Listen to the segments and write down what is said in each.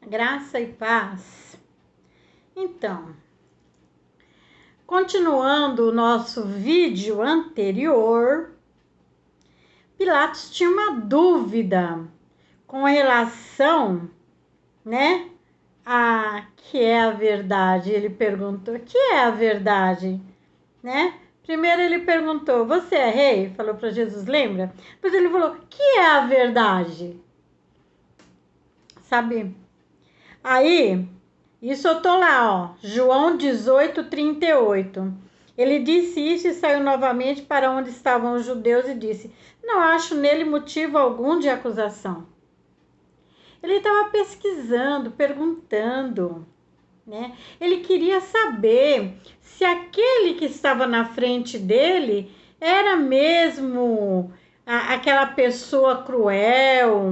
Graça e paz. Então, continuando o nosso vídeo anterior, Pilatos tinha uma dúvida com relação, né, a que é a verdade. Ele perguntou: "O que é a verdade?", né? Primeiro ele perguntou: "Você é rei?", falou para Jesus, lembra? Depois ele falou: "O que é a verdade?", sabe? Aí, isso eu tô lá, ó, João 18:38. Ele disse isso e saiu novamente para onde estavam os judeus e disse: "Não acho nele motivo algum de acusação." Ele estava pesquisando, perguntando, né? Ele queria saber se aquele que estava na frente dele era mesmo aquela pessoa cruel,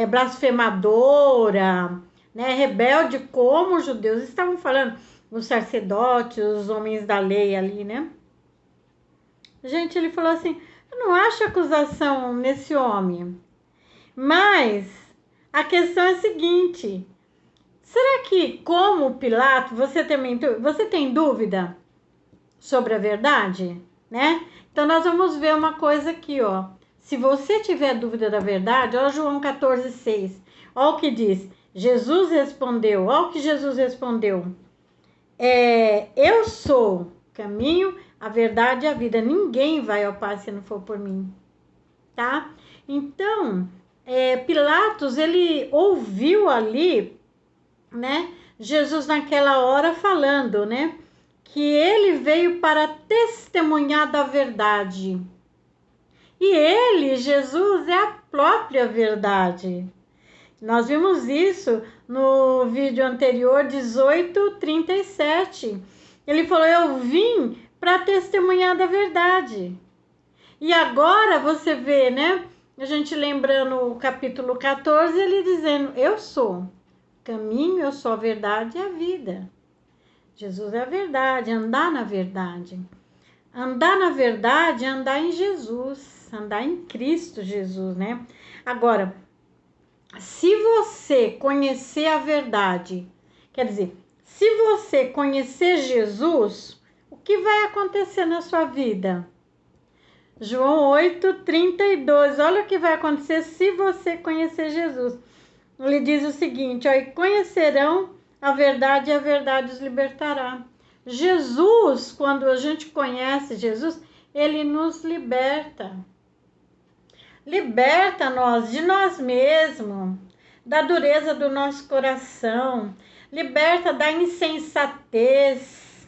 blasfemadora, né, rebelde, como os judeus estavam falando, os sacerdotes, os homens da lei ali, né? Gente, ele falou assim: "Eu não acho acusação nesse homem, mas a questão é a seguinte: será que, como Pilato, você tem dúvida sobre a verdade, né? Então nós vamos ver uma coisa aqui, ó. Se você tiver dúvida da verdade, ó, João 14:6. Ó o que diz. Jesus respondeu, ó o que Jesus respondeu. Eu sou o caminho, a verdade e a vida. Ninguém vai ao Pai se não for por mim, tá? Então, Pilatos, ele ouviu ali, né, Jesus naquela hora falando, né, que ele veio para testemunhar da verdade. E ele, Jesus, é a própria verdade. Nós vimos isso no vídeo anterior, 18:37. Ele falou: "Eu vim para testemunhar da verdade." E agora você vê, né? A gente lembrando o capítulo 14, ele dizendo: "Eu sou o caminho, eu sou a verdade e a vida." Jesus é a verdade, andar na verdade. Andar na verdade é andar em Jesus, andar em Cristo Jesus, né? Agora, se você conhecer a verdade, quer dizer, se você conhecer Jesus, o que vai acontecer na sua vida? João 8:32, olha o que vai acontecer se você conhecer Jesus. Ele diz o seguinte, ó: "E conhecerão a verdade e a verdade os libertará." Jesus, quando a gente conhece Jesus, ele nos liberta. Liberta nós de nós mesmos, da dureza do nosso coração, liberta da insensatez.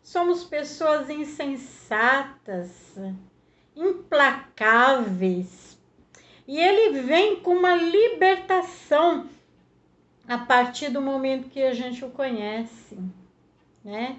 Somos pessoas insensatas, implacáveis. E ele vem com uma libertação a partir do momento que a gente o conhece, né?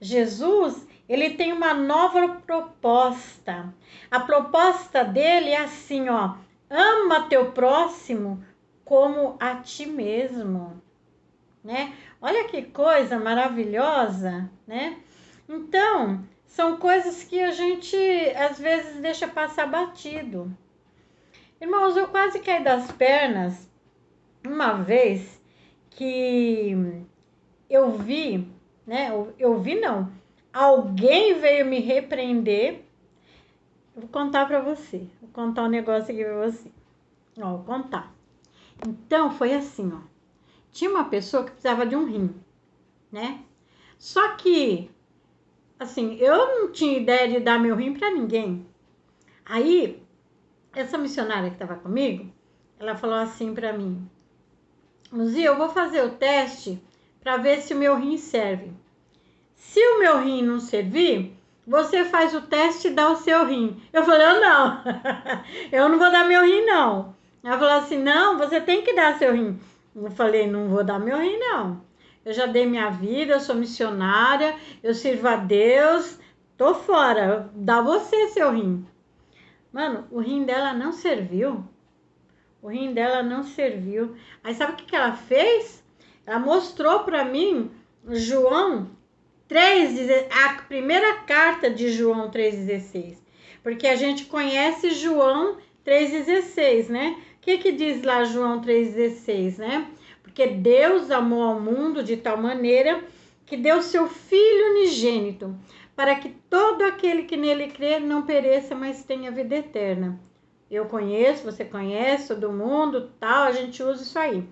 Jesus, ele tem uma nova proposta. A proposta dele é assim, ó: ama teu próximo como a ti mesmo, né? Olha que coisa maravilhosa, né? Então, são coisas que a gente às vezes deixa passar batido. Irmãos, eu quase caí das pernas uma vez que eu vi, né? Eu vi não. Alguém veio me repreender. Eu vou contar pra você. Vou contar um negócio aqui pra você. Ó, vou contar. Então, foi assim, ó. Tinha uma pessoa que precisava de um rim, né? Só que, assim, eu não tinha ideia de dar meu rim pra ninguém. Aí, essa missionária que tava comigo, ela falou assim pra mim: "Luzia, eu vou fazer o teste pra ver se o meu rim serve. Se o meu rim não servir, você faz o teste e dá o seu rim." Eu falei: "Eu não, eu não vou dar meu rim, não." Ela falou assim: "Não, você tem que dar seu rim." Eu falei: "Não vou dar meu rim, não. Eu já dei minha vida, eu sou missionária, eu sirvo a Deus, tô fora, dá você seu rim." Mano, o rim dela não serviu. O rim dela não serviu. Aí sabe o que ela fez? Ela mostrou pra mim João 3, a primeira carta de João 3,16. Porque a gente conhece João 3,16, né? O que diz lá João 3,16, né? Porque Deus amou ao mundo de tal maneira que deu seu Filho unigênito, para que todo aquele que nele crê não pereça, mas tenha vida eterna. Eu conheço, você conhece, todo mundo, tal, a gente usa isso aí.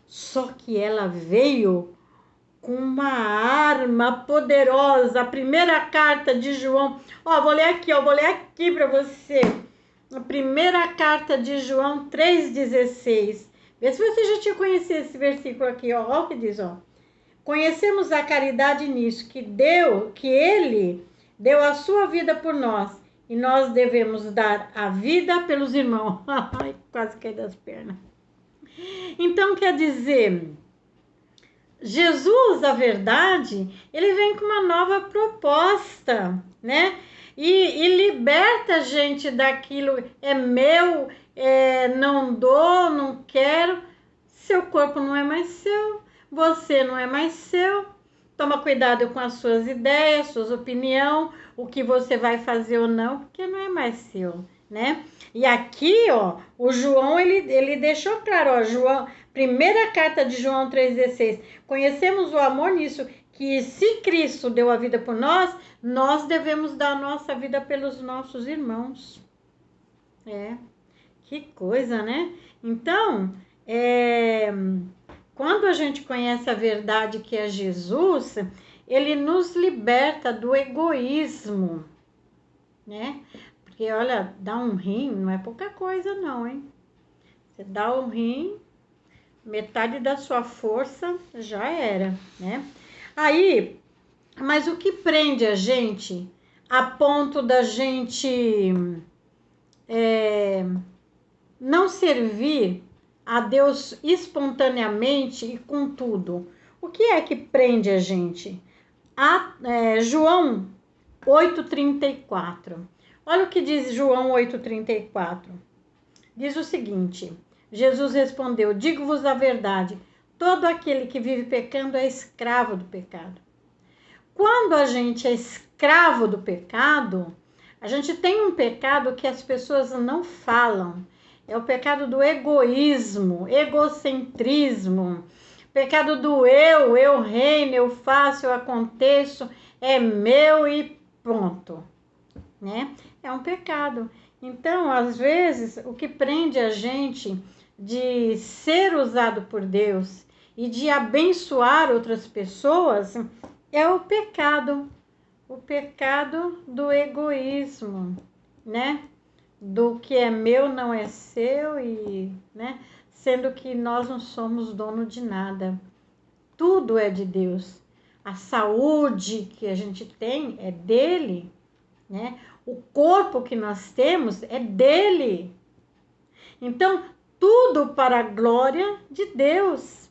Só que ela veio com uma arma poderosa. A primeira carta de João, vou ler aqui para você. A primeira carta de João 3,16. Vê se você já tinha conhecido esse versículo aqui, ó o que diz, ó. Conhecemos a caridade nisso, que ele deu a sua vida por nós, e nós devemos dar a vida pelos irmãos. Ai, quase caí das pernas. Então, quer dizer, Jesus, a verdade, ele vem com uma nova proposta, né? E liberta a gente daquilo, é meu, não dou, não quero. Seu corpo não é mais seu, você não é mais seu. Toma cuidado com as suas ideias, suas opiniões, o que você vai fazer ou não, porque não é mais seu, né? E aqui, ó, o João, ele deixou claro, ó, João, primeira carta de João 3,16. Conhecemos o amor nisso, que se Cristo deu a vida por nós, nós devemos dar a nossa vida pelos nossos irmãos. Que coisa, né? Então, quando a gente conhece a verdade que é Jesus, ele nos liberta do egoísmo, né? Porque, olha, dar um rim não é pouca coisa não, hein? Você dá um rim, metade da sua força já era, né? Aí, mas o que prende a gente a ponto da gente não servir a Deus espontaneamente e com tudo? O que é que prende a gente? João 8,34. Olha o que diz João 8,34. Diz o seguinte: Jesus respondeu: digo-vos a verdade, todo aquele que vive pecando é escravo do pecado. Quando a gente é escravo do pecado, a gente tem um pecado que as pessoas não falam. É o pecado do egoísmo, egocentrismo, pecado do eu reino, eu faço, eu aconteço, é meu e pronto, né? É um pecado. Então, às vezes, o que prende a gente de ser usado por Deus e de abençoar outras pessoas é o pecado do egoísmo, né? Do que é meu não é seu, e, né? Sendo que nós não somos dono de nada. Tudo é de Deus. A saúde que a gente tem é dele, né? O corpo que nós temos é dele. Então, tudo para a glória de Deus,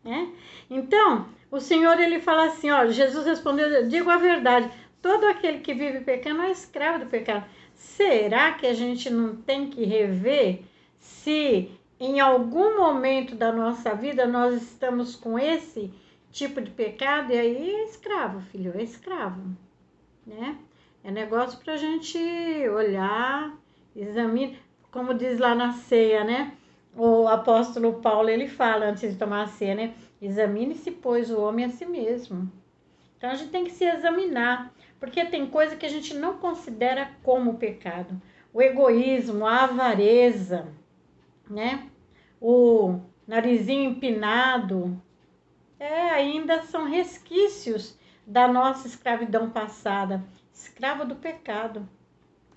né? Então, o Senhor, ele fala assim, ó, Jesus respondeu: digo a verdade, todo aquele que vive pecando é escravo do pecado. Será que a gente não tem que rever se em algum momento da nossa vida nós estamos com esse tipo de pecado? E aí é escravo, filho, é escravo, né? É negócio pra gente olhar, examinar, como diz lá na ceia, né? O apóstolo Paulo, ele fala antes de tomar a ceia, né? Examine-se, pois, o homem a si mesmo. Então, a gente tem que se examinar, porque tem coisa que a gente não considera como pecado. O egoísmo, a avareza, né? O narizinho empinado, ainda são resquícios da nossa escravidão passada, escravo do pecado,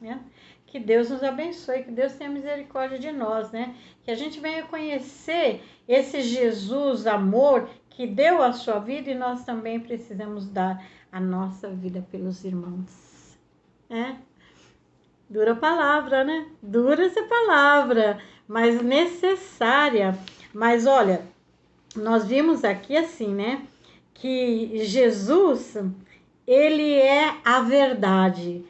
né? Que Deus nos abençoe, que Deus tenha misericórdia de nós, né? Que a gente venha conhecer esse Jesus amor que deu a sua vida, e nós também precisamos dar a nossa vida pelos irmãos, né? Dura palavra, né? Dura essa palavra, mas necessária. Mas olha, nós vimos aqui assim, né? Que Jesus, ele é a verdade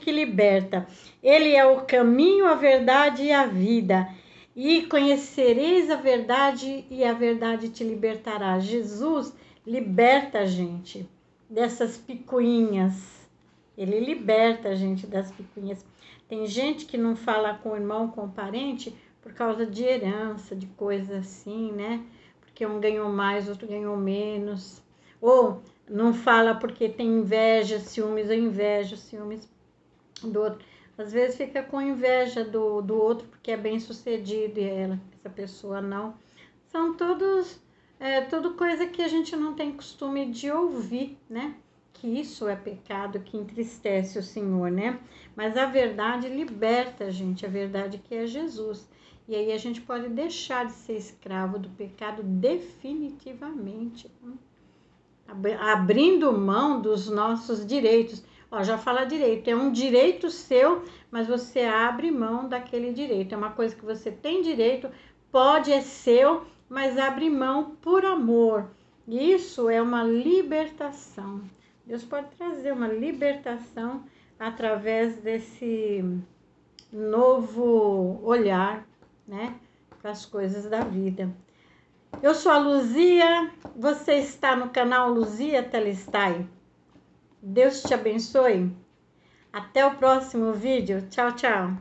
que liberta. Ele é o caminho, a verdade e a vida. E conhecereis a verdade, e a verdade te libertará. Jesus liberta a gente dessas picuinhas. Ele liberta a gente das picuinhas. Tem gente que não fala com o irmão, com o parente, por causa de herança, de coisas assim, né? porque um ganhou mais, outro ganhou menos. Ou não fala porque tem inveja, ciúmes, ou inveja, ciúmes do outro. Às vezes fica com inveja do outro porque é bem sucedido e essa pessoa não. São tudo coisa que a gente não tem costume de ouvir, né? Que isso é pecado, que entristece o Senhor, né? Mas a verdade liberta a gente, a verdade que é Jesus. E aí a gente pode deixar de ser escravo do pecado definitivamente, abrindo mão dos nossos direitos. Ó, já fala direito, é um direito seu, mas você abre mão daquele direito. É uma coisa que você tem direito, pode, é seu, mas abre mão por amor. Isso é uma libertação. Deus pode trazer uma libertação através desse novo olhar, né, para as coisas da vida. Eu sou a Luzia, você está no canal Luzia Telestai. Deus te abençoe. Até o próximo vídeo. Tchau, tchau.